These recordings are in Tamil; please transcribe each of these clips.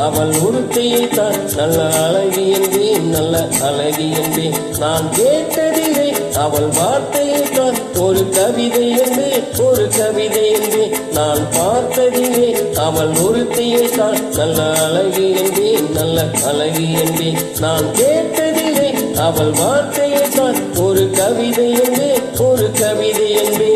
அவள் உடுத்தையை தான் நல்ல அழகி என்பேன், நல்ல அழகி என்பேன். நான் கேட்டதில்லை அவள் வார்த்தையை தான் ஒரு கவிதை என்பேன், ஒரு கவிதை என்பேன். நான் பார்த்ததில்லை அவள் உடுத்தையை தான் நல்ல அழகி என்பேன், நல்ல அழகி என்பேன். நான் கேட்டதில்லை அவள் வார்த்தையை தான் ஒரு கவிதை என்பேன், ஒரு கவிதை என்பேன்.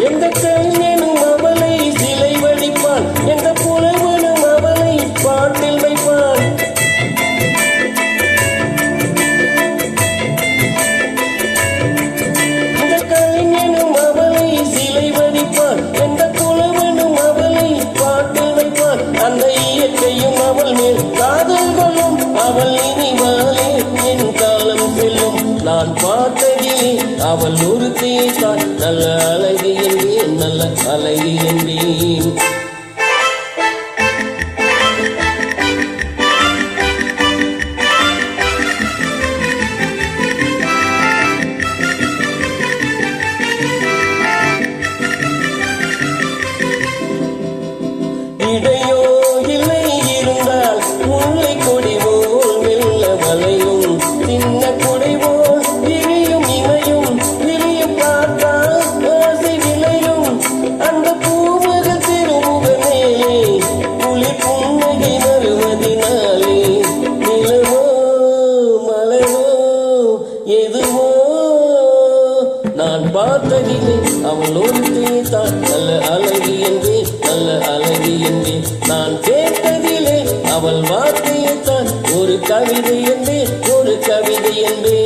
எந்த கலைஞனும் அவளை சிலை வடிப்பான், எந்த புலவனும் அவளை பாட்டில் வைப்பான். எந்த கலைஞனும் அவளை சிலை வடிப்பான், எந்த புலவனும் அவளை பாட்டில் வைப்பான். அந்த இயற்கையும் அவள் மேல் காதல் கொள்ளும், அவள் இனிவாளே என் காலம் செல்லும். நான் பார்த்ததிலே அவள் ஒருத்தையை தான் நல்ல அழகி என்பேன், நல்ல அழகி என்பேன். இடையோ இல்லை இருந்தால் முல்லை கொடி போல் வெள்ள வளையும், சின்ன கொடி போல் விரியும் இமையும், விரியும் பார்த்தால் ஆசை விளையும். அந்த பூமகள் திருமுக மேலே குளிர் புன்னகை வருவதினாலே நிலவோ மலரோ எதுவோ நான் பார்த்ததில்லை அவள் ஒருத்தையை தான் நல்ல அழகி என்பேன், நல்ல அழகி என்பேன். நான் கேட்டதிலே அவள் வார்த்தையை தான் ஒரு கவிதை என்பேன், ஒரு கவிதை என்பேன்.